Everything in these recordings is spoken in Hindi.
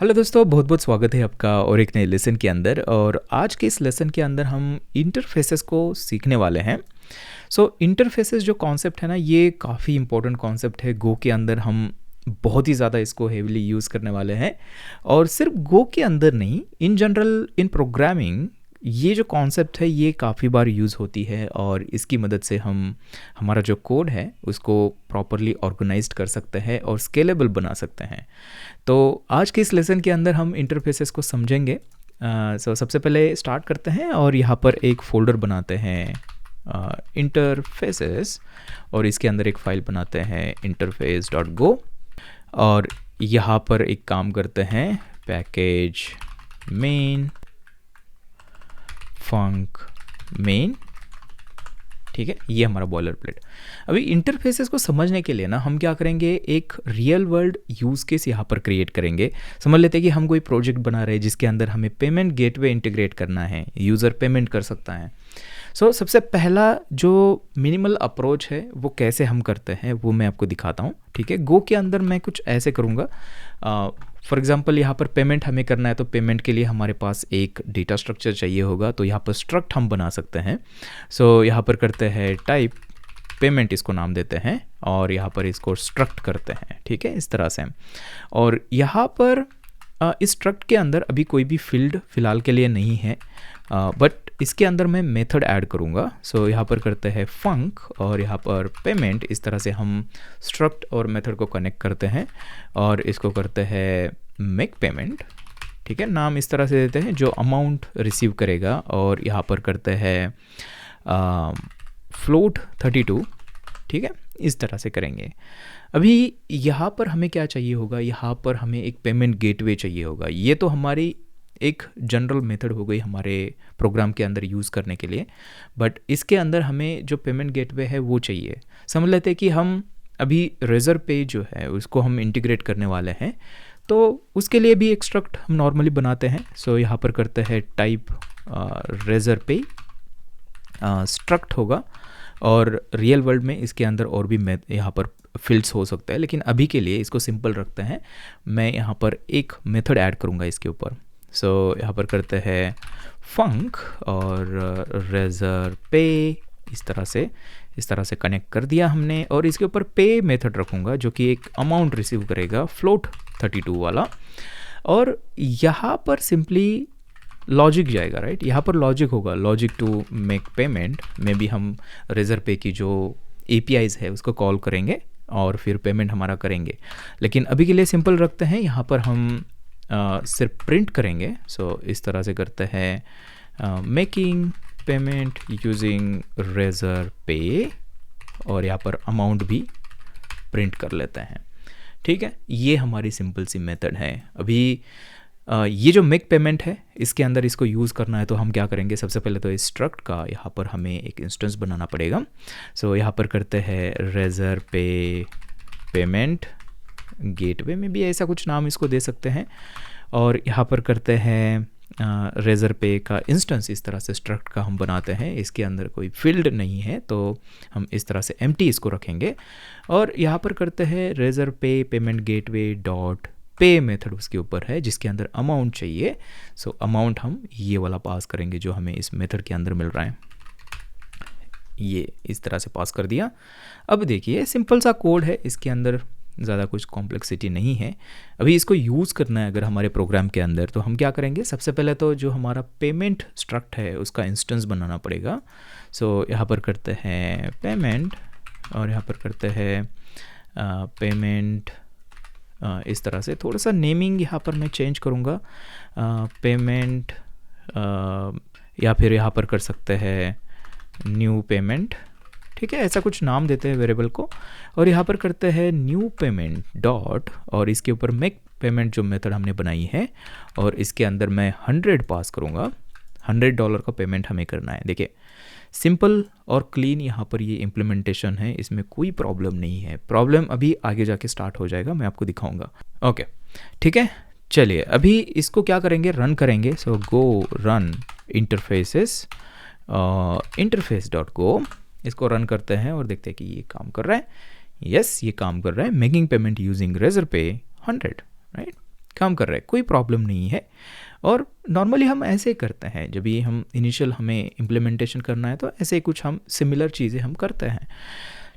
हेलो दोस्तों, बहुत बहुत स्वागत है आपका और एक नए लेसन के अंदर। और आज के इस लेसन के अंदर हम इंटरफेसेस को सीखने वाले हैं। इंटरफेसेस जो कॉन्सेप्ट है ना, ये काफ़ी इंपॉर्टेंट कॉन्सेप्ट है। गो के अंदर हम बहुत ही ज़्यादा इसको हेविली यूज़ करने वाले हैं। और सिर्फ गो के अंदर नहीं, इन जनरल इन प्रोग्रामिंग ये जो कॉन्सेप्ट है ये काफ़ी बार यूज़ होती है। और इसकी मदद से हम हमारा जो कोड है उसको प्रॉपरली ऑर्गेनाइज्ड कर सकते हैं और स्केलेबल बना सकते हैं। तो आज के इस लेसन के अंदर हम इंटरफेसेस को समझेंगे। सबसे पहले स्टार्ट करते हैं और यहाँ पर एक फ़ोल्डर बनाते हैं इंटरफेसेस, और इसके अंदर एक फ़ाइल बनाते हैं interface.go। और यहाँ पर एक काम करते हैं पैकेज मेन फंक मेन। ठीक है, ये हमारा बॉयलर प्लेट। अभी इंटरफेसेस को समझने के लिए ना हम क्या करेंगे, एक रियल वर्ल्ड यूज़ केस यहाँ पर क्रिएट करेंगे। समझ लेते हैं कि हम कोई प्रोजेक्ट बना रहे हैं जिसके अंदर हमें पेमेंट गेटवे इंटीग्रेट करना है, यूज़र पेमेंट कर सकता है। सबसे पहला जो मिनिमल अप्रोच है वो कैसे हम करते हैं वो मैं आपको दिखाता हूँ। ठीक है, गो के अंदर मैं कुछ ऐसे करूँगा। फॉर एग्जांपल यहाँ पर पेमेंट हमें करना है, तो पेमेंट के लिए हमारे पास एक डेटा स्ट्रक्चर चाहिए होगा, तो यहाँ पर स्ट्रक्ट हम बना सकते हैं। यहाँ पर करते हैं टाइप पेमेंट, इसको नाम देते हैं, और यहाँ पर इसको स्ट्रक्ट करते हैं। ठीक है, इस तरह से। और यहाँ पर इस स्ट्रक्ट के अंदर अभी कोई भी फील्ड फ़िलहाल के लिए नहीं है, बट इसके अंदर मैं मेथड ऐड करूँगा। यहाँ पर करते हैं फंक, और यहाँ पर पेमेंट। इस तरह से हम स्ट्रक्ट और मेथड को कनेक्ट करते हैं और इसको करते हैं मेक पेमेंट। ठीक है, नाम इस तरह से देते हैं जो अमाउंट रिसीव करेगा। और यहाँ पर करते हैं फ्लोट 32। ठीक है, इस तरह से करेंगे। अभी यहाँ पर हमें क्या चाहिए होगा, यहाँ पर हमें एक पेमेंट गेटवे चाहिए होगा। ये तो हमारी एक जनरल मेथड हो गई हमारे प्रोग्राम के अंदर यूज़ करने के लिए, बट इसके अंदर हमें जो पेमेंट गेटवे है वो चाहिए। समझ लेते हैं कि हम अभी रेजर पे जो है उसको हम इंटीग्रेट करने वाले हैं, तो उसके लिए भी एक स्ट्रक्ट हम नॉर्मली बनाते हैं। यहाँ पर करते हैं टाइप रेजर पे स्ट्रक्ट होगा, और रियल वर्ल्ड में इसके अंदर और भी यहाँ पर फील्ड्स हो सकता है, लेकिन अभी के लिए इसको सिंपल रखते हैं। मैं यहाँ पर एक मेथड ऐड करूँगा इसके ऊपर। यहाँ पर करते हैं फंक और रेजर पे। इस तरह से कनेक्ट कर दिया हमने, और इसके ऊपर पे मेथड रखूँगा जो कि एक अमाउंट रिसीव करेगा, फ्लोट 32 वाला। और यहाँ पर सिंपली लॉजिक जाएगा, राइट। यहाँ पर लॉजिक होगा, लॉजिक टू मेक पेमेंट में भी हम रेजर पे की जो APIs है उसको कॉल करेंगे और फिर पेमेंट हमारा करेंगे। लेकिन अभी के लिए सिंपल रखते हैं, यहाँ पर हम सिर्फ प्रिंट करेंगे। इस तरह से करते हैं मेकिंग पेमेंट यूजिंग रेजर पे, और यहाँ पर अमाउंट भी प्रिंट कर लेते हैं। ठीक है, ये हमारी सिंपल सी मेथड है। अभी ये जो मेक पेमेंट है इसके अंदर इसको यूज़ करना है, तो हम क्या करेंगे, सबसे पहले तो इस स्ट्रक्ट का यहाँ पर हमें एक इंस्टेंस बनाना पड़ेगा। यहाँ पर करते हैं रेजर पे पेमेंट गेटवे, में भी ऐसा कुछ नाम इसको दे सकते हैं। और यहाँ पर करते हैं रेजर पे का इंस्टेंस। इस तरह से स्ट्रक्ट का हम बनाते हैं, इसके अंदर कोई फील्ड नहीं है तो हम इस तरह से एम्प्टी इसको रखेंगे। और यहाँ पर करते हैं रेजर पे पेमेंट गेटवे डॉट पे मेथड उसके ऊपर है जिसके अंदर अमाउंट चाहिए। अमाउंट हम ये वाला पास करेंगे जो हमें इस मेथड के अंदर मिल रहा है, ये इस तरह से पास कर दिया। अब देखिए सिंपल सा कोड है, इसके अंदर ज़्यादा कुछ कॉम्प्लेक्सिटी नहीं है। अभी इसको यूज़ करना है अगर हमारे प्रोग्राम के अंदर, तो हम क्या करेंगे, सबसे पहले तो जो हमारा पेमेंट स्ट्रक्ट है उसका इंस्टेंस बनाना पड़ेगा। यहाँ पर करते हैं पेमेंट, और यहाँ पर करते हैं पेमेंट। इस तरह से थोड़ा सा नेमिंग यहाँ पर मैं चेंज करूँगा, पेमेंट, या फिर यहाँ पर कर सकते हैं न्यू पेमेंट। ठीक है, ऐसा कुछ नाम देते हैं वेरिएबल को। और यहाँ पर करते हैं न्यू पेमेंट डॉट, और इसके ऊपर मेक पेमेंट जो मेथड हमने बनाई है, और इसके अंदर मैं 100 पास करूँगा। $100 का पेमेंट हमें करना है। देखिए सिंपल और क्लीन यहाँ पर ये इम्प्लीमेंटेशन है, इसमें कोई प्रॉब्लम नहीं है। प्रॉब्लम अभी आगे जाके स्टार्ट हो जाएगा, मैं आपको दिखाऊंगा। ओके, ठीक है, चलिए अभी इसको क्या करेंगे, रन करेंगे। गो रन इंटरफेसेस interface.go, इसको रन करते हैं और देखते हैं कि ये काम कर रहा है। यस, ये काम कर रहा है। मेकिंग पेमेंट यूजिंग रेजर पे 100, राइट। काम कर रहा है, कोई प्रॉब्लम नहीं है। और नॉर्मली हम ऐसे करते हैं, जब भी हम इनिशियल हमें इम्प्लीमेंटेशन करना है तो ऐसे कुछ हम सिमिलर चीज़ें हम करते हैं,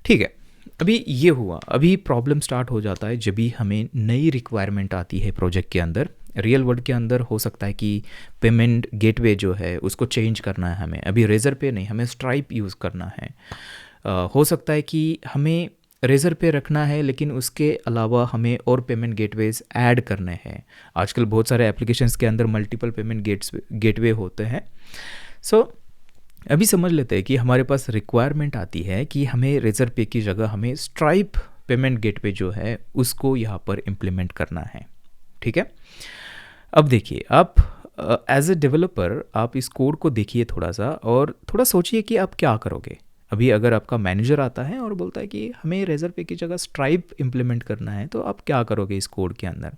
ठीक है। अभी ये हुआ, अभी प्रॉब्लम स्टार्ट हो जाता है जब भी हमें नई रिक्वायरमेंट आती है प्रोजेक्ट के अंदर। रियल वर्ल्ड के अंदर हो सकता है कि पेमेंट गेटवे जो है उसको चेंज करना है हमें, अभी रेजर पे नहीं, हमें स्ट्राइप यूज़ करना है। हो सकता है कि हमें रेजर पे रखना है लेकिन उसके अलावा हमें और पेमेंट गेटवेज ऐड करने हैं। आजकल बहुत सारे एप्लीकेशंस के अंदर मल्टीपल पेमेंट गेटवे होते हैं। सो अभी समझ लेते हैं कि हमारे पास रिक्वायरमेंट आती है कि हमें रेजर पे की जगह हमें स्ट्राइप पेमेंट गेटवे जो है उसको यहाँ पर इम्प्लीमेंट करना है, ठीक है। अब देखिए, आप एज ए डेवलपर आप इस कोड को देखिए थोड़ा सा और थोड़ा सोचिए कि आप क्या करोगे। अभी अगर आपका मैनेजर आता है और बोलता है कि हमें रेजर पे की जगह स्ट्राइप इम्प्लीमेंट करना है, तो आप क्या करोगे इस कोड के अंदर।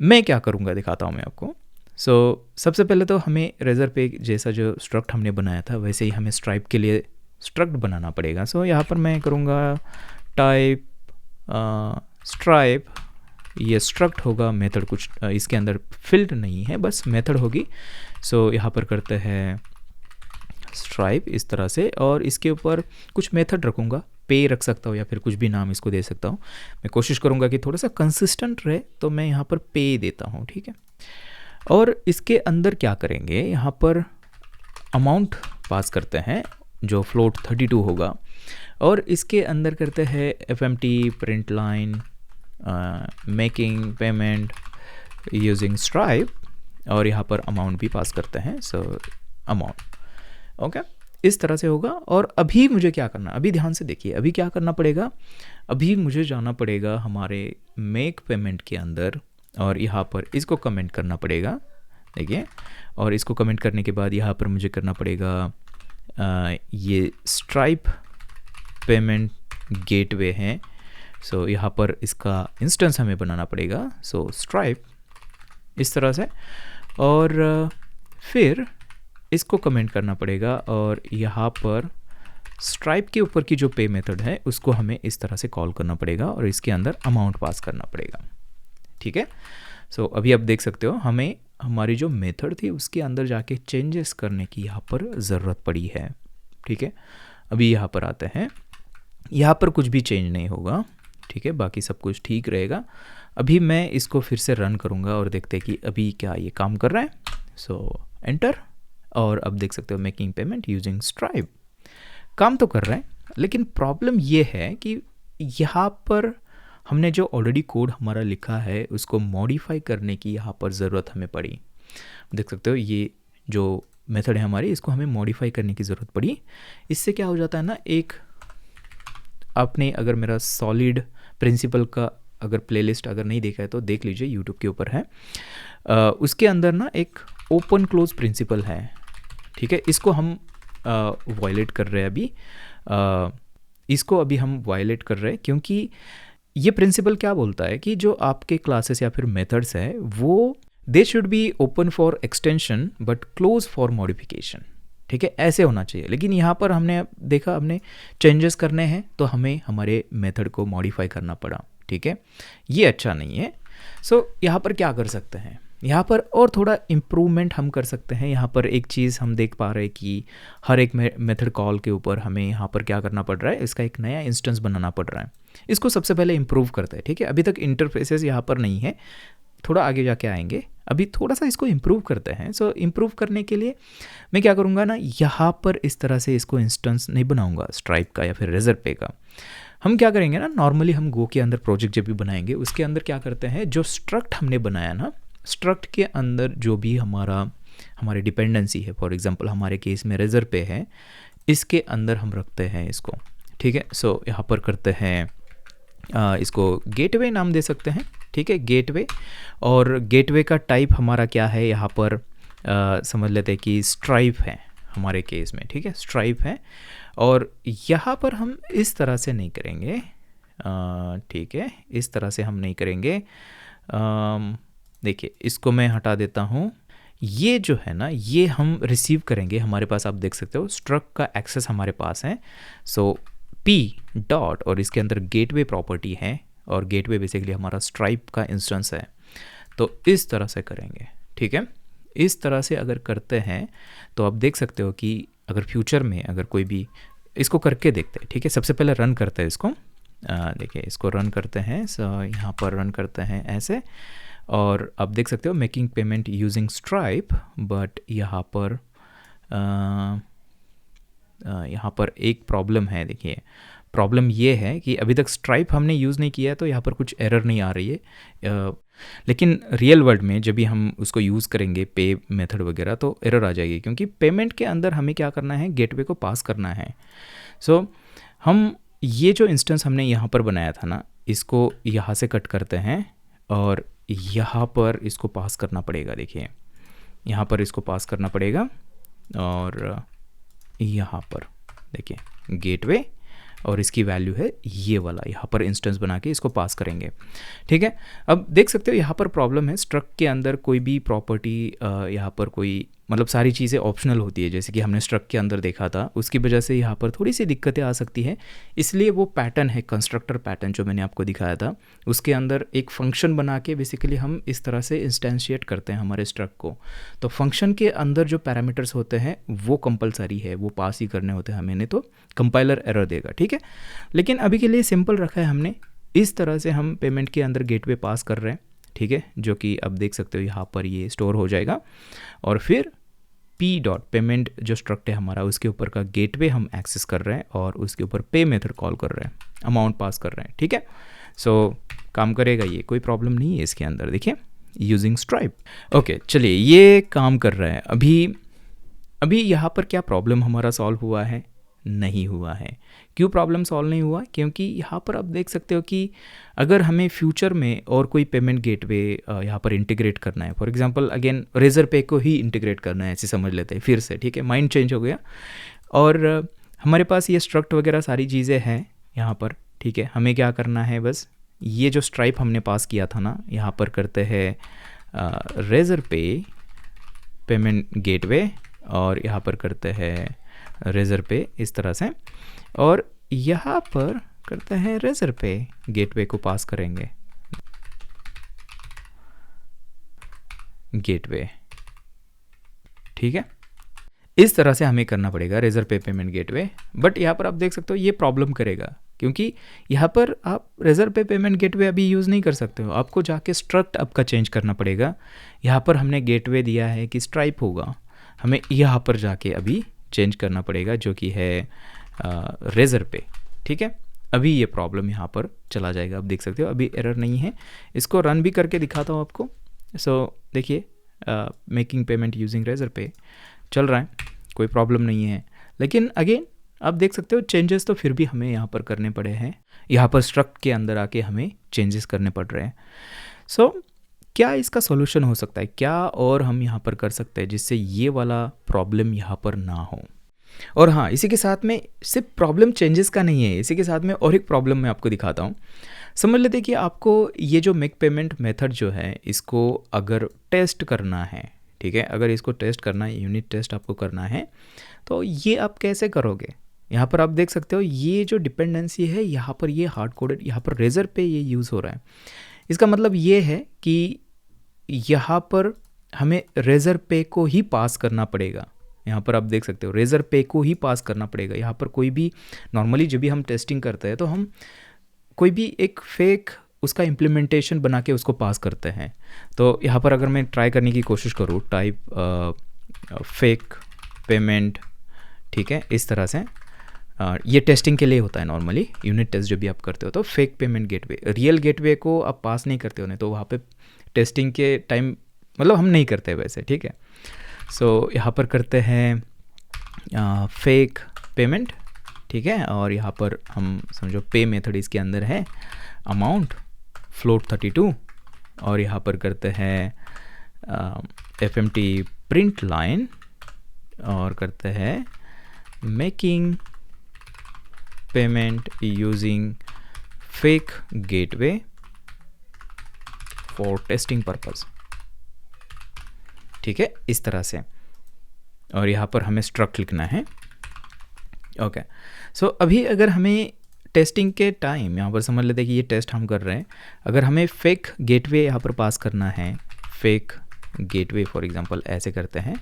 मैं क्या करूँगा दिखाता हूँ मैं आपको। सबसे पहले तो हमें रेजर पे जैसा जो स्ट्रक्ट हमने बनाया था वैसे ही हमें स्ट्राइप के लिए स्ट्रक्ट बनाना पड़ेगा। यहाँ पर मैं करूँगा टाइप स्ट्राइप, ये स्ट्रक्ट होगा, मेथड कुछ इसके अंदर फील्ड नहीं है, बस मेथड होगी। यहाँ पर करते हैं स्ट्राइप इस तरह से, और इसके ऊपर कुछ मेथड रखूँगा, पे रख सकता हूँ या फिर कुछ भी नाम इसको दे सकता हूँ। मैं कोशिश करूँगा कि थोड़ा सा कंसिस्टेंट रहे, तो मैं यहाँ पर पे देता हूँ, ठीक है। और इसके अंदर क्या करेंगे, यहाँ पर अमाउंट पास करते हैं जो फ्लोट 32 होगा, और इसके अंदर करते हैं FMT print line making payment using stripe, और यहाँ पर अमाउंट भी पास करते हैं। अमाउंट, ओके, इस तरह से होगा। और अभी मुझे क्या करना, अभी ध्यान से देखिए, अभी क्या करना पड़ेगा, अभी मुझे जाना पड़ेगा हमारे मेक पेमेंट के अंदर, और यहाँ पर इसको कमेंट करना पड़ेगा, देखिए। और इसको कमेंट करने के बाद यहाँ पर मुझे करना पड़ेगा ये स्ट्राइप पेमेंट गेटवे है, यहाँ पर इसका इंस्टेंस हमें बनाना पड़ेगा, स्ट्राइप इस तरह से, और फिर इसको कमेंट करना पड़ेगा, और यहाँ पर स्ट्राइप के ऊपर की जो पे मेथड है उसको हमें इस तरह से कॉल करना पड़ेगा, और इसके अंदर अमाउंट पास करना पड़ेगा, ठीक है। अभी आप देख सकते हो हमें हमारी जो मेथड थी उसके अंदर जाके चेंजेस करने की यहाँ पर ज़रूरत पड़ी है, ठीक है। अभी यहाँ पर आते हैं, यहाँ पर कुछ भी चेंज नहीं होगा, ठीक है, बाकी सब कुछ ठीक रहेगा। अभी मैं इसको फिर से रन करूँगा और देखते हैं कि अभी क्या ये काम कर रहा है। एंटर, और अब देख सकते हो मेकिंग पेमेंट यूजिंग स्ट्राइप काम तो कर रहा है, लेकिन प्रॉब्लम ये है कि यहाँ पर हमने जो ऑलरेडी कोड हमारा लिखा है उसको मॉडिफाई करने की यहाँ पर ज़रूरत हमें पड़ी। देख सकते हो ये जो मेथड है हमारी, इसको हमें मॉडिफाई करने की ज़रूरत पड़ी। इससे क्या हो जाता है ना, एक आपने अगर मेरा सॉलिड प्रिंसिपल का अगर प्लेलिस्ट अगर नहीं देखा है तो देख लीजिए, यूट्यूब के ऊपर है। उसके अंदर ना एक ओपन क्लोज प्रिंसिपल है, ठीक है। इसको हम वायलेट कर रहे हैं अभी, इसको अभी हम वायलेट कर रहे हैं, क्योंकि ये प्रिंसिपल क्या बोलता है कि जो आपके क्लासेस या फिर मेथड्स है वो they should be open for extension but close for modification, ठीक है, ऐसे होना चाहिए। लेकिन यहाँ पर हमने देखा, हमने चेंजेस करने हैं तो हमें हमारे मेथड को मॉडिफाई करना पड़ा, ठीक है, ये अच्छा नहीं है। यहाँ पर क्या कर सकते हैं, यहाँ पर और थोड़ा इम्प्रूवमेंट हम कर सकते हैं। यहाँ पर एक चीज़ हम देख पा रहे हैं कि हर एक मेथड कॉल के ऊपर हमें यहाँ पर क्या करना पड़ रहा है, इसका एक नया इंस्टेंस बनाना पड़ रहा है। इसको सबसे पहले इम्प्रूव करते हैं, ठीक है। अभी तक इंटरफेसेस यहाँ पर नहीं है, थोड़ा आगे जाके आएंगे, अभी थोड़ा सा इसको इम्प्रूव करते हैं। इम्प्रूव करने के लिए मैं क्या करूँगा ना, यहाँ पर इस तरह से इसको इंस्टेंस नहीं बनाऊँगा स्ट्राइप का या फिर रेजर पे का। हम क्या करेंगे ना, नॉर्मली हम गो के अंदर प्रोजेक्ट जब भी बनाएंगे उसके अंदर क्या करते हैं, जो स्ट्रक्ट हमने बनाया ना, स्ट्रक्ट के अंदर जो भी हमारी डिपेंडेंसी है, फॉर एग्जांपल हमारे केस में रेजर पे है, इसके अंदर हम रखते हैं इसको, ठीक है। यहाँ पर करते हैं इसको गेटवे नाम दे सकते हैं, ठीक है, गेटवे। और गेटवे का टाइप हमारा क्या है, यहाँ पर समझ लेते हैं कि स्ट्राइप है हमारे केस में, ठीक है, स्ट्राइप है। और यहाँ पर हम इस तरह से नहीं करेंगे, ठीक है, इस तरह से हम नहीं करेंगे। देखिए इसको मैं हटा देता हूँ, ये जो है ना ये हम रिसीव करेंगे, हमारे पास आप देख सकते हो स्ट्रक्ट का एक्सेस हमारे पास है। P डॉट और इसके अंदर गेटवे प्रॉपर्टी है, और गेटवे बेसिकली हमारा स्ट्राइप का इंस्टेंस है। तो इस तरह से करेंगे, ठीक है। इस तरह से अगर करते हैं तो आप देख सकते हो कि अगर फ्यूचर में अगर कोई भी इसको करके देखते हैं, ठीक है। सबसे पहले रन करते हैं इसको, देखिए इसको रन करते हैं। सो यहाँ पर रन करते हैं ऐसे, और आप देख सकते हो making payment using stripe, but यहाँ पर एक प्रॉब्लम है। देखिए प्रॉब्लम ये है कि अभी तक स्ट्राइप हमने यूज़ नहीं किया है, तो यहाँ पर कुछ एरर नहीं आ रही है, लेकिन रियल वर्ल्ड में जब भी हम उसको यूज़ करेंगे पे मेथड वगैरह, तो एरर आ जाएगी, क्योंकि पेमेंट के अंदर हमें क्या करना है, गेटवे को पास करना है। सो हम ये जो इंस्टेंस हमने यहाँ पर बनाया था ना, इसको यहाँ से कट करते हैं और यहाँ पर इसको पास करना पड़ेगा। देखिए यहाँ पर इसको पास करना पड़ेगा, और यहाँ पर देखिए गेटवे, और इसकी वैल्यू है ये वाला, यहाँ पर इंस्टेंस बना के इसको पास करेंगे, ठीक है। अब देख सकते हो यहाँ पर प्रॉब्लम है, स्ट्रक्ट के अंदर कोई भी प्रॉपर्टी, यहाँ पर कोई मतलब सारी चीज़ें ऑप्शनल होती है, जैसे कि हमने स्ट्रक्ट के अंदर देखा था, उसकी वजह से यहाँ पर थोड़ी सी दिक्कतें आ सकती है। इसलिए वो पैटर्न है, कंस्ट्रक्टर पैटर्न जो मैंने आपको दिखाया था, उसके अंदर एक फंक्शन बना के बेसिकली हम इस तरह से इंस्टेंशिएट करते हैं हमारे स्ट्रक्ट को। तो फंक्शन के अंदर जो पैरामीटर्स होते हैं वो कंपलसरी है, वो पास ही करने होते हैं हमें, नहीं तो कंपाइलर एरर देगा, ठीक है। लेकिन अभी के लिए सिंपल रखा है हमने, इस तरह से हम पेमेंट के अंदर गेटवे पास कर रहे हैं, ठीक है, जो कि अब देख सकते हो यहाँ पर ये स्टोर हो जाएगा, और फिर पी डॉट पेमेंट जो स्ट्रक्ट है हमारा, उसके ऊपर का गेटवे हम एक्सेस कर रहे हैं, और उसके ऊपर पे मेथड कॉल कर रहे हैं, अमाउंट पास कर रहे हैं, ठीक है। सो काम करेगा ये, कोई प्रॉब्लम नहीं है इसके अंदर, देखिए यूजिंग स्ट्राइप। ओके चलिए, ये काम कर रहा है। अभी यहाँ पर क्या प्रॉब्लम हमारा सॉल्व हुआ है? नहीं हुआ है। क्यों प्रॉब्लम सॉल्व नहीं हुआ? क्योंकि यहाँ पर आप देख सकते हो कि अगर हमें फ्यूचर में और कोई पेमेंट गेटवे यहाँ पर इंटीग्रेट करना है, फॉर एग्जांपल अगेन रेजर पे को ही इंटीग्रेट करना है, ऐसे समझ लेते हैं फिर से, ठीक है, माइंड चेंज हो गया, और हमारे पास ये स्ट्रक्ट वगैरह सारी चीज़ें हैं यहाँ पर, ठीक है। हमें क्या करना है, बस ये जो स्ट्राइप हमने पास किया था ना, यहाँ पर करते हैं रेजर पे पेमेंट गेटवे, और यहाँ पर करते हैं रेजर पे इस तरह से, और यहाँ पर करते हैं रेजर पे गेटवे को पास करेंगे गेटवे, ठीक है। इस तरह से हमें करना पड़ेगा रेजर पे पेमेंट गेटवे, बट यहाँ पर आप देख सकते हो ये प्रॉब्लम करेगा, क्योंकि यहाँ पर आप रेजर पे पेमेंट गेटवे अभी यूज़ नहीं कर सकते हो, आपको जाके स्ट्रक्ट आपका चेंज करना पड़ेगा। यहाँ पर हमने गेटवे दिया है कि स्ट्राइप होगा, हमें यहाँ पर जाके अभी चेंज करना पड़ेगा, जो कि है रेजर पे, ठीक है। अभी ये प्रॉब्लम यहाँ पर चला जाएगा, आप देख सकते हो अभी एरर नहीं है। इसको रन भी करके दिखाता हूँ आपको। सो देखिए मेकिंग पेमेंट यूजिंग रेजर पे चल रहा है, कोई प्रॉब्लम नहीं है, लेकिन अगेन आप देख सकते हो चेंजेस तो फिर भी हमें यहाँ पर करने पड़े हैं, यहाँ पर स्ट्रक्ट के अंदर आके हमें चेंजेस करने पड़ रहे हैं। सो क्या इसका सॉल्यूशन हो सकता है, क्या और हम यहाँ पर कर सकते हैं जिससे ये वाला प्रॉब्लम यहाँ पर ना हो? और हाँ, इसी के साथ में सिर्फ प्रॉब्लम चेंजेस का नहीं है, इसी के साथ में और एक प्रॉब्लम मैं आपको दिखाता हूँ। समझ लेते कि आपको ये जो मेक पेमेंट मेथड जो है, इसको अगर टेस्ट करना है, ठीक है, अगर इसको टेस्ट करना है, यूनिट टेस्ट आपको करना है, तो ये आप कैसे करोगे? यहाँ पर आप देख सकते हो ये जो डिपेंडेंसी है, यहाँ पर ये हार्ड कोडेड, यहाँ पर रेजर पे ये यूज़ हो रहा है। इसका मतलब ये है कि यहाँ पर हमें रेजर पे को ही पास करना पड़ेगा। यहाँ पर आप देख सकते हो रेजर पे को ही पास करना पड़ेगा। यहाँ पर कोई भी नॉर्मली जब भी हम टेस्टिंग करते हैं तो हम कोई भी एक फेक उसका इम्प्लीमेंटेशन बना के उसको पास करते हैं। तो यहाँ पर अगर मैं ट्राई करने की कोशिश करूँ, टाइप फेक पेमेंट, ठीक है, इस तरह से ये टेस्टिंग के लिए होता है नॉर्मली, यूनिट टेस्ट जब भी आप करते हो तो fake payment gateway, real gateway को आप पास नहीं करते हो, नहीं तो वहाँ पे टेस्टिंग के टाइम मतलब हम नहीं करते वैसे, ठीक है। सो यहाँ पर करते हैं फेक पेमेंट, ठीक है, और यहाँ पर हम समझो पे मेथड इसके अंदर है, अमाउंट फ्लोट 32, और यहाँ पर करते हैं fmt प्रिंट लाइन, और करते हैं making payment using fake gateway for testing purpose, ठीक है, इस तरह से। और यहाँ पर हमें स्ट्रक्ट लिखना है। ओके, सो अभी अगर हमें टेस्टिंग के टाइम यहाँ पर समझ लेते हैं कि ये टेस्ट हम कर रहे हैं, अगर हमें फेक गेटवे यहाँ पर पास करना है, फेक गेटवे फॉर एग्जांपल ऐसे करते हैं,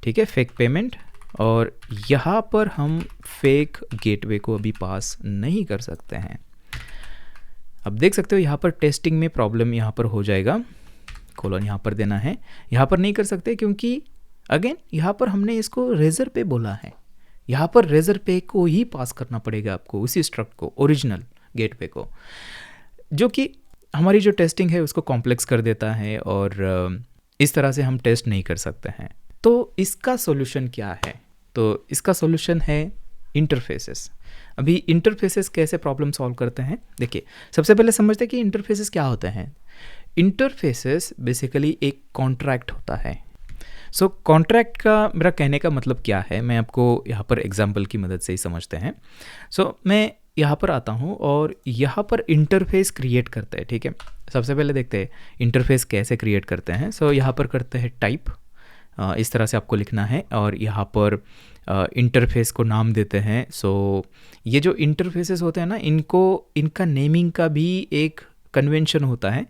ठीक है, फेक पेमेंट। और यहाँ पर हम फेक गेटवे को अभी पास नहीं कर सकते हैं। अब देख सकते हो यहाँ पर टेस्टिंग में प्रॉब्लम यहाँ पर हो जाएगा, कोलन यहाँ पर देना है, यहाँ पर नहीं कर सकते क्योंकि अगेन यहाँ पर हमने इसको रेजर पे बोला है, यहाँ पर रेजर पे को ही पास करना पड़ेगा आपको, उसी स्ट्रक्ट को, ओरिजिनल गेटवे को, जो कि हमारी जो टेस्टिंग है उसको कॉम्प्लेक्स कर देता है और इस तरह से हम टेस्ट नहीं कर सकते हैं। तो इसका सॉल्यूशन क्या है? तो इसका सॉल्यूशन है इंटरफेसेस। अभी इंटरफेसेस कैसे प्रॉब्लम सॉल्व करते हैं, देखिए सबसे पहले समझते हैं कि इंटरफेसेस क्या होते हैं। इंटरफेसेस बेसिकली एक कॉन्ट्रैक्ट होता है। सो कॉन्ट्रैक्ट का मेरा कहने का मतलब क्या है, मैं आपको यहाँ पर एग्जांपल की मदद से ही समझते हैं। सो मैं यहाँ पर आता हूँ और यहाँ पर इंटरफेस क्रिएट करते हैं, ठीक है। सबसे पहले देखते हैं इंटरफेस कैसे क्रिएट करते हैं। सो यहाँ पर करते हैं टाइप, इस तरह से आपको लिखना है और यहाँ पर इंटरफेस को नाम देते हैं। सो ये जो इंटरफेसेस होते हैं ना, इनका नेमिंग का भी एक कन्वेंशन होता है।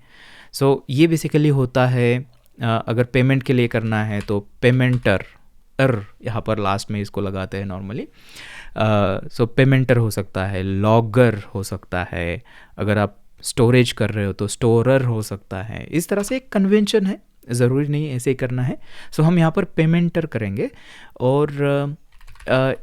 सो ये बेसिकली होता है अगर पेमेंट के लिए करना है तो पेमेंटर यहाँ पर लास्ट में इसको लगाते हैं नॉर्मली। सो पेमेंटर हो सकता है, लॉगर हो सकता है, अगर आप स्टोरेज कर रहे हो तो स्टोरर हो सकता है। इस तरह से एक कन्वेंशन है, ज़रूरी नहीं ऐसे ही करना है। सो हम यहाँ पर पेमेंटर करेंगे और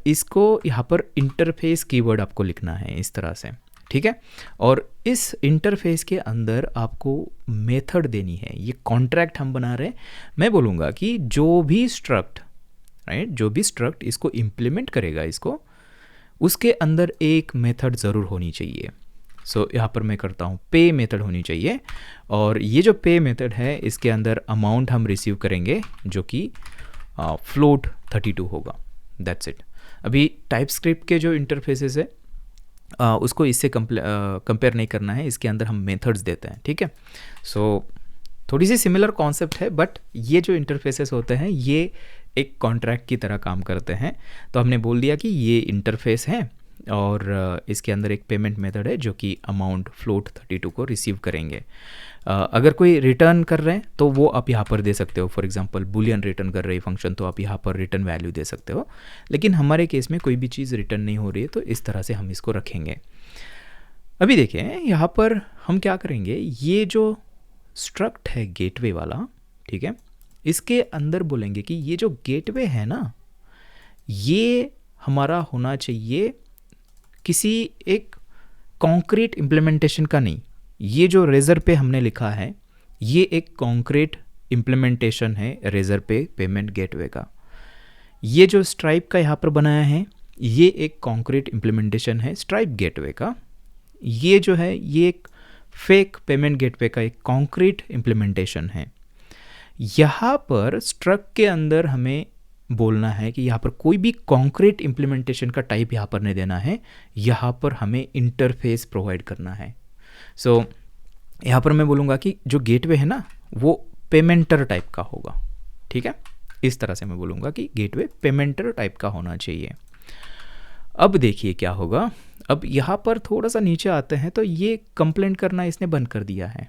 इसको यहाँ पर इंटरफेस कीवर्ड आपको लिखना है इस तरह से, ठीक है। और इस इंटरफेस के अंदर आपको मेथड देनी है, ये कॉन्ट्रैक्ट हम बना रहे हैं। मैं बोलूँगा कि जो भी स्ट्रक्ट, राइट, जो भी स्ट्रक्ट इसको इम्प्लीमेंट करेगा इसको, उसके अंदर एक मेथड ज़रूर होनी चाहिए। सो यहाँ पर मैं करता हूँ पे मेथड होनी चाहिए और ये जो पे मेथड है इसके अंदर अमाउंट हम रिसीव करेंगे जो कि फ्लोट 32 होगा, दैट्स इट। अभी टाइपस्क्रिप्ट के जो इंटरफेसेस है उसको इससे कंपेयर नहीं करना है, इसके अंदर हम मेथड्स देते हैं, ठीक है। सो थोड़ी सी सिमिलर कॉन्सेप्ट है, बट ये जो इंटरफेसेस होते हैं ये एक कॉन्ट्रैक्ट की तरह काम करते हैं। तो हमने बोल दिया कि ये इंटरफेस है और इसके अंदर एक पेमेंट मेथड है जो कि अमाउंट फ्लोट 32 को रिसीव करेंगे। अगर कोई रिटर्न कर रहे हैं तो वो आप यहाँ पर दे सकते हो, फॉर एग्जांपल बुलियन रिटर्न कर रही फंक्शन तो आप यहाँ पर रिटर्न वैल्यू दे सकते हो। लेकिन हमारे केस में कोई भी चीज़ रिटर्न नहीं हो रही है तो इस तरह से हम इसको रखेंगे। अभी देखिए यहाँ पर हम क्या करेंगे, ये जो स्ट्रक्ट है गेटवे वाला, ठीक है, इसके अंदर बोलेंगे कि ये जो गेटवे है ना, ये हमारा होना चाहिए किसी एक कॉन्क्रीट इम्प्लीमेंटेशन का नहीं। ये जो रेजर पे हमने लिखा है ये एक कॉन्क्रीट इम्प्लीमेंटेशन है रेजर पे पेमेंट गेटवे का। ये जो स्ट्राइप का यहाँ पर बनाया है ये एक कॉन्क्रीट इम्प्लीमेंटेशन है स्ट्राइप गेटवे का। ये जो है ये एक फेक पेमेंट गेटवे का एक कॉन्क्रीट इम्प्लीमेंटेशन है। यहाँ पर स्ट्रक्ट के अंदर हमें बोलना है कि यहाँ पर कोई भी कॉन्क्रीट इम्प्लीमेंटेशन का टाइप यहाँ पर नहीं देना है, यहाँ पर हमें इंटरफेस प्रोवाइड करना है। सो यहाँ पर मैं बोलूँगा कि जो गेटवे है ना वो पेमेंटर टाइप का होगा, ठीक है। इस तरह से मैं बोलूँगा कि गेटवे पेमेंटर टाइप का होना चाहिए। अब देखिए क्या होगा, अब यहाँ पर थोड़ा सा नीचे आते हैं तो ये कंप्लेंट करना इसने बंद कर दिया है।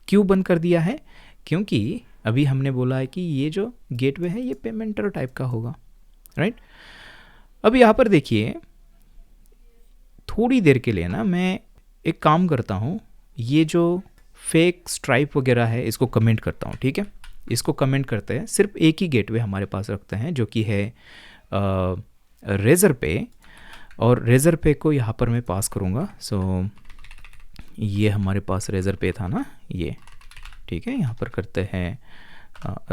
क्यों बंद कर दिया है? क्योंकि अभी हमने बोला है कि ये जो गेटवे है ये पेमेंटर टाइप का होगा, राइट। अब यहाँ पर देखिए थोड़ी देर के लिए ना मैं एक काम करता हूँ, ये जो फेक स्ट्राइप वगैरह है इसको कमेंट करता हूँ, ठीक है। इसको कमेंट करते हैं, सिर्फ एक ही गेटवे हमारे पास रखते हैं जो कि है रेजर पे, और रेजर पे को यहाँ पर मैं पास करूँगा। सो ये हमारे पास रेजर पे था ना ये, ठीक है। यहाँ पर करते हैं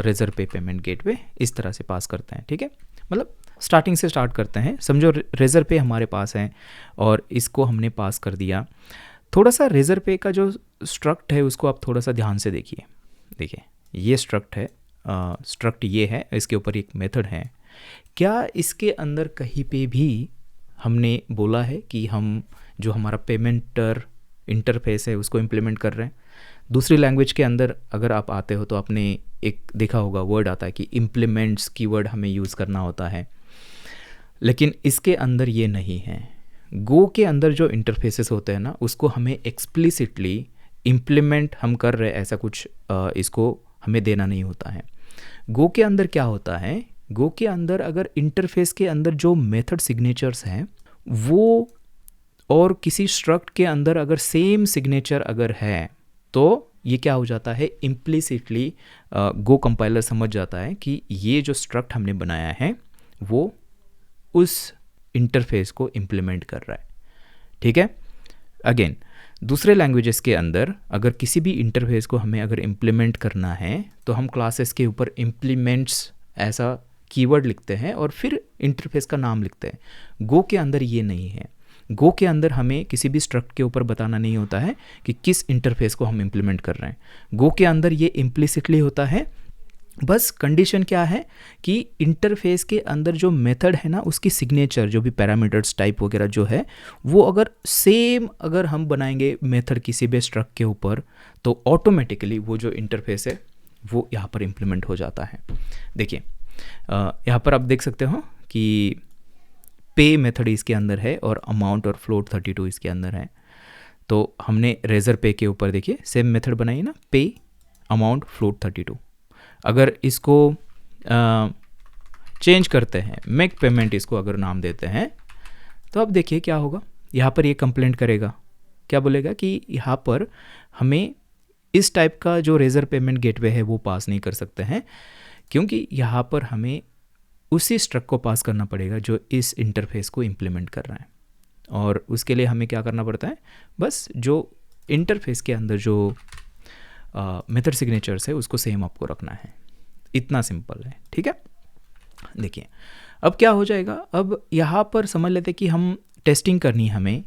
रेजर पे पेमेंट गेटवे, इस तरह से पास करते हैं, ठीक है। मतलब स्टार्टिंग से स्टार्ट करते हैं, समझो रेजर पे हमारे पास है और इसको हमने पास कर दिया। थोड़ा सा रेजर पे का जो स्ट्रक्ट है उसको आप थोड़ा सा ध्यान से देखिए। देखिए ये स्ट्रक्ट है, स्ट्रक्ट ये है, इसके ऊपर एक मेथड है। क्या इसके अंदर कहीं पे भी हमने बोला है कि हम जो हमारा पेमेंटर इंटरफेस है उसको इम्प्लीमेंट कर रहे हैं? दूसरी लैंग्वेज के अंदर अगर आप आते हो तो आपने एक देखा होगा वर्ड आता है कि इम्प्लीमेंट्स कीवर्ड हमें यूज़ करना होता है, लेकिन इसके अंदर ये नहीं है। गो के अंदर जो इंटरफेसेस होते हैं ना उसको हमें एक्सप्लिसिटली इम्प्लीमेंट हम कर रहे हैं ऐसा कुछ इसको हमें देना नहीं होता है। गो के अंदर क्या होता है, गो के अंदर अगर इंटरफेस के अंदर जो मेथड सिग्नेचर्स हैं वो और किसी स्ट्रक्ट के अंदर अगर सेम सिग्नेचर अगर है तो ये क्या हो जाता है, इम्प्लिसिटली गो कंपाइलर समझ जाता है कि ये जो स्ट्रक्ट हमने बनाया है वो उस इंटरफेस को इम्प्लीमेंट कर रहा है। ठीक है। अगेन दूसरे लैंग्वेजेस के अंदर अगर किसी भी इंटरफेस को हमें अगर इम्प्लीमेंट करना है तो हम क्लासेस के ऊपर इम्प्लीमेंट्स ऐसा कीवर्ड लिखते हैं और फिर इंटरफेस का नाम लिखते हैं। गो के अंदर ये नहीं है। गो के अंदर हमें किसी भी स्ट्रक्ट के ऊपर बताना नहीं होता है कि किस इंटरफेस को हम इम्प्लीमेंट कर रहे हैं। गो के अंदर ये इम्प्लिसिटली होता है। बस कंडीशन क्या है कि इंटरफेस के अंदर जो मेथड है ना उसकी सिग्नेचर जो भी पैरामीटर्स टाइप वगैरह जो है वो अगर सेम अगर हम बनाएंगे मेथड किसी भी स्ट्रक्ट के ऊपर तो ऑटोमेटिकली वो जो इंटरफेस है वो यहाँ पर इम्प्लीमेंट हो जाता है। देखिए यहाँ पर आप देख सकते हो कि पे मेथड इसके अंदर है और अमाउंट और फ्लोट 32 इसके अंदर है। तो हमने रेजर पे के ऊपर देखिए सेम मेथड बनाई ना, पे अमाउंट फ्लोट 32। अगर इसको चेंज करते हैं, मेक पेमेंट इसको अगर नाम देते हैं तो अब देखिए क्या होगा, यहाँ पर ये कंप्लेंट करेगा, क्या बोलेगा कि यहाँ पर हमें इस टाइप का जो रेजर पेमेंट गेटवे है वो पास नहीं कर सकते हैं क्योंकि यहाँ पर हमें उसी स्ट्रक्ट को पास करना पड़ेगा जो इस इंटरफेस को इम्प्लीमेंट कर रहा है। और उसके लिए हमें क्या करना पड़ता है, बस जो इंटरफेस के अंदर जो मेथड सिग्नेचर्स है उसको सेम आपको रखना है। इतना सिंपल है। ठीक है। देखिए अब क्या हो जाएगा, अब यहाँ पर समझ लेते कि हम टेस्टिंग करनी है हमें,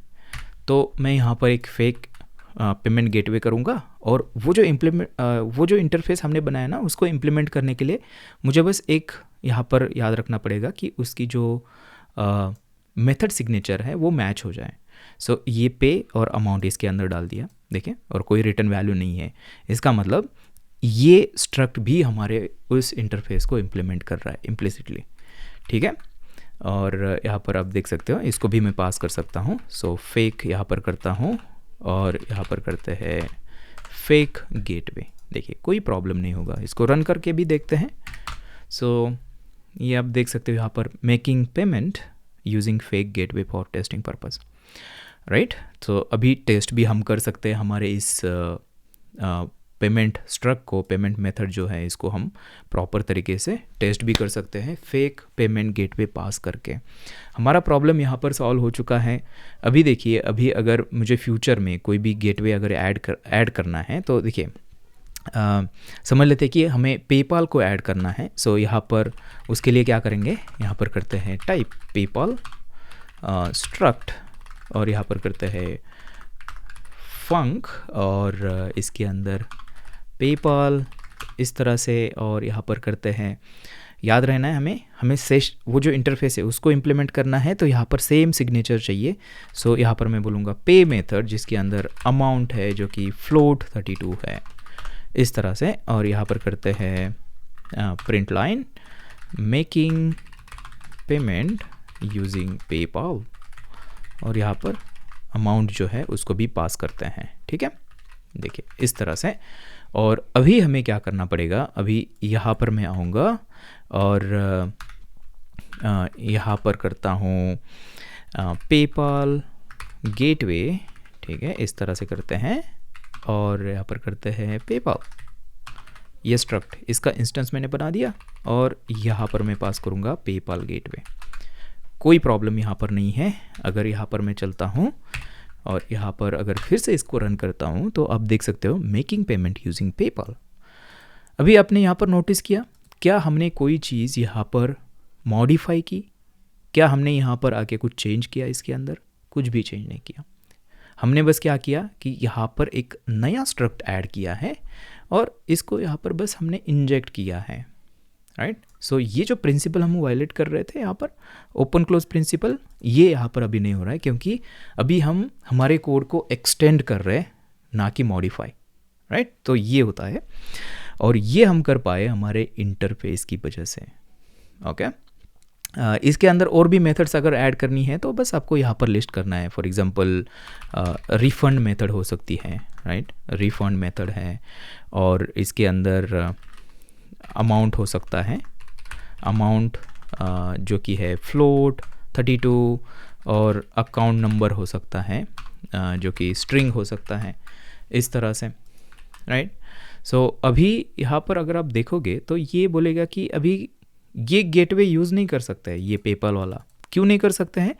तो मैं यहाँ पर एक फेक पेमेंट गेटवे करूँगा और वो जो इंटरफेस हमने बनाया ना उसको इम्प्लीमेंट करने के लिए मुझे बस एक यहाँ पर याद रखना पड़ेगा कि उसकी जो मेथड सिग्नेचर है वो मैच हो जाए। सो ये पे और अमाउंट इसके अंदर डाल दिया, देखें, और कोई रिटर्न वैल्यू नहीं है। इसका मतलब ये स्ट्रक्ट भी हमारे उस इंटरफेस को इम्प्लीमेंट कर रहा है इम्प्लिसिटली। ठीक है। और यहाँ पर आप देख सकते हो इसको भी मैं पास कर सकता हूँ। सो फेक यहाँ पर करता हूँ और यहाँ पर करते हैं फेक गेटवे। देखिए कोई प्रॉब्लम नहीं होगा। इसको रन करके भी देखते हैं। सो ये आप देख सकते हो यहाँ पर making payment using fake gateway for testing purpose, right. तो अभी टेस्ट भी हम कर सकते हैं हमारे इस पेमेंट स्ट्रक्ट को, पेमेंट मेथड जो है इसको हम प्रॉपर तरीके से टेस्ट भी कर सकते हैं फेक पेमेंट गेटवे पास करके। हमारा प्रॉब्लम यहाँ पर सॉल्व हो चुका है। अभी देखिए, अभी अगर मुझे फ्यूचर में कोई भी गेटवे अगर ऐड करना है तो देखिए समझ लेते हैं कि हमें पेपाल को ऐड करना है। सो यहाँ पर उसके लिए क्या करेंगे, यहाँ पर करते हैं टाइप पेपाल स्ट्रक्ट और यहाँ पर करते हैं फंक और इसके अंदर पेपाल इस तरह से, और यहाँ पर करते हैं, याद रहना है हमें वो जो इंटरफेस है उसको इम्प्लीमेंट करना है तो यहाँ पर सेम सिग्नेचर चाहिए। सो यहाँ पर मैं बोलूँगा पे मेथड जिसके अंदर अमाउंट है जो कि फ्लोट 32 है, इस तरह से। और यहाँ पर करते हैं print line making payment using PayPal और यहाँ पर अमाउंट जो है उसको भी पास करते हैं। ठीक है। देखिए इस तरह से। और अभी हमें क्या करना पड़ेगा, अभी यहाँ पर मैं आऊँगा और यहाँ पर करता हूँ पेपाल गेटवे। ठीक है, इस तरह से करते हैं और यहाँ पर करते हैं पेपाल, ये स्ट्रक्ट इसका इंस्टेंस मैंने बना दिया और यहाँ पर मैं पास करूँगा पेपाल गेटवे। कोई प्रॉब्लम यहाँ पर नहीं है। अगर यहाँ पर मैं चलता हूँ और यहाँ पर अगर फिर से इसको रन करता हूँ तो आप देख सकते हो मेकिंग पेमेंट यूजिंग पेपाल। अभी आपने यहाँ पर नोटिस किया, क्या हमने कोई चीज़ यहाँ पर मॉडिफाई की, क्या हमने यहाँ पर आके कुछ चेंज किया इसके अंदर? कुछ भी चेंज नहीं किया। हमने बस क्या किया कि यहाँ पर एक नया स्ट्रक्ट ऐड किया है और इसको यहाँ पर बस हमने इंजेक्ट किया है, राइट। सो ये जो प्रिंसिपल हम वायलेट कर रहे थे यहाँ पर ओपन क्लोज प्रिंसिपल, ये यहाँ पर अभी नहीं हो रहा है क्योंकि अभी हम हमारे कोड को एक्सटेंड कर रहे हैं, ना कि मॉडिफाई, राइट। तो ये होता है और ये हम कर पाए हमारे इंटरफेस की वजह से। ओके। इसके अंदर और भी मेथड्स अगर ऐड करनी है तो बस आपको यहाँ पर लिस्ट करना है। फॉर एग्जांपल रिफंड मेथड हो सकती है, राइट, रिफंड मेथड है, और इसके अंदर अमाउंट हो सकता है, अमाउंट जो कि है फ्लोट 32, और अकाउंट नंबर हो सकता है जो कि स्ट्रिंग हो सकता है, इस तरह से, राइट। सो अभी यहाँ पर अगर आप देखोगे तो ये बोलेगा कि अभी ये गेटवे यूज़ नहीं कर सकता है, ये पेपल वाला। क्यों नहीं कर सकते हैं?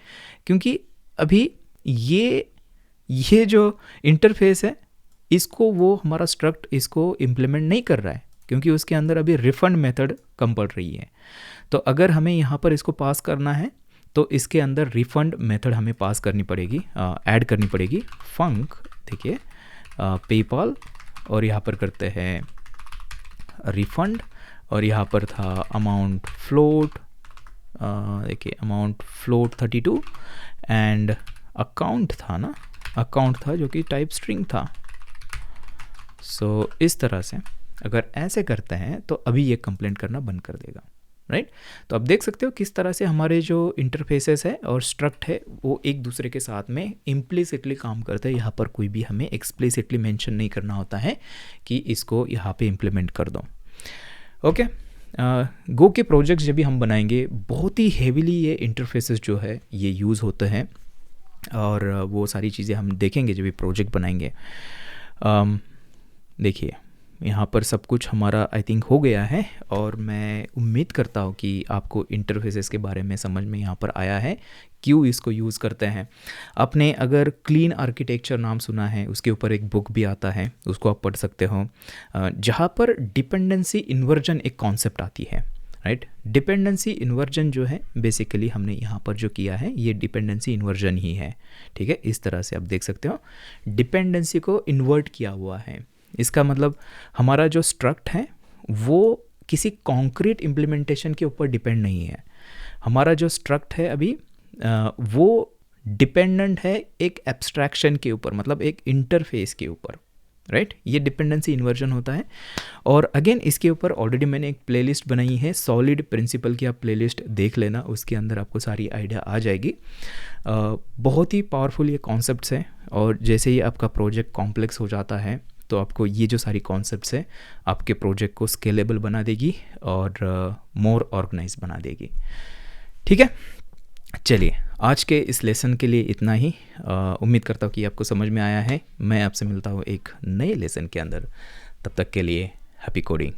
क्योंकि अभी ये जो इंटरफेस है इसको वो हमारा स्ट्रक्ट इसको इम्प्लीमेंट नहीं कर रहा है, क्योंकि उसके अंदर अभी रिफंड मेथड कंपल्सरी है। तो अगर हमें यहाँ पर इसको पास करना है तो इसके अंदर रिफंड मेथड हमें पास करनी पड़ेगी, ऐड करनी पड़ेगी। फंक देखिए पेपाल, और यहाँ पर करते हैं रिफंड, और यहाँ पर था अमाउंट फ्लोट, देखिए अमाउंट फ्लोट 32, एंड अकाउंट था ना, अकाउंट था जो कि टाइप स्ट्रिंग था। सो इस तरह से अगर ऐसे करते हैं तो अभी ये कंप्लेंट करना बंद कर देगा, राइट। तो आप देख सकते हो किस तरह से हमारे जो इंटरफेसेस है और स्ट्रक्ट है वो एक दूसरे के साथ में इम्प्लिसिटली काम करते हैं। यहाँ पर कोई भी हमें एक्सप्लिसिटली मेंशन नहीं करना होता है कि इसको यहाँ पे इम्प्लीमेंट कर दो। ओके, गो के प्रोजेक्ट्स जब भी हम बनाएंगे बहुत ही हेविली ये इंटरफेसेस जो है ये यूज़ होते हैं, और वो सारी चीज़ें हम देखेंगे जब भी प्रोजेक्ट बनाएंगे। देखिए यहाँ पर सब कुछ हमारा आई थिंक हो गया है, और मैं उम्मीद करता हूँ कि आपको इंटरफेसेस के बारे में समझ में यहाँ पर आया है, क्यों इसको यूज़ करते हैं। आपने अगर क्लीन आर्किटेक्चर नाम सुना है, उसके ऊपर एक बुक भी आता है, उसको आप पढ़ सकते हो, जहाँ पर डिपेंडेंसी इन्वर्जन एक कॉन्सेप्ट आती है, राइट। डिपेंडेंसी इन्वर्जन जो है बेसिकली हमने यहाँ पर जो किया है ये डिपेंडेंसी इन्वर्जन ही है, ठीक है। इस तरह से आप देख सकते हो डिपेंडेंसी को इन्वर्ट किया हुआ है। इसका मतलब हमारा जो स्ट्रक्ट है वो किसी कॉन्क्रीट इम्प्लीमेंटेशन के ऊपर डिपेंड नहीं है। हमारा जो स्ट्रक्ट है अभी वो डिपेंडेंट है एक एब्स्ट्रैक्शन के ऊपर, मतलब एक इंटरफेस के ऊपर, राइट। ये डिपेंडेंसी इन्वर्जन होता है। और अगेन इसके ऊपर ऑलरेडी मैंने एक प्लेलिस्ट बनाई है, सॉलिड प्रिंसिपल की आप प्लेलिस्ट देख लेना, उसके अंदर आपको सारी आइडिया आ जाएगी। बहुत ही पावरफुल ये कॉन्सेप्ट्स हैं, और जैसे ही आपका प्रोजेक्ट कॉम्प्लेक्स हो जाता है तो आपको ये जो सारी कॉन्सेप्ट्स हैं आपके प्रोजेक्ट को स्केलेबल बना देगी और मोर ऑर्गेनाइज बना देगी, ठीक है। चलिए आज के इस लेसन के लिए इतना ही। उम्मीद करता हूँ कि आपको समझ में आया है। मैं आपसे मिलता हूँ एक नए लेसन के अंदर, तब तक के लिए हैप्पी कोडिंग।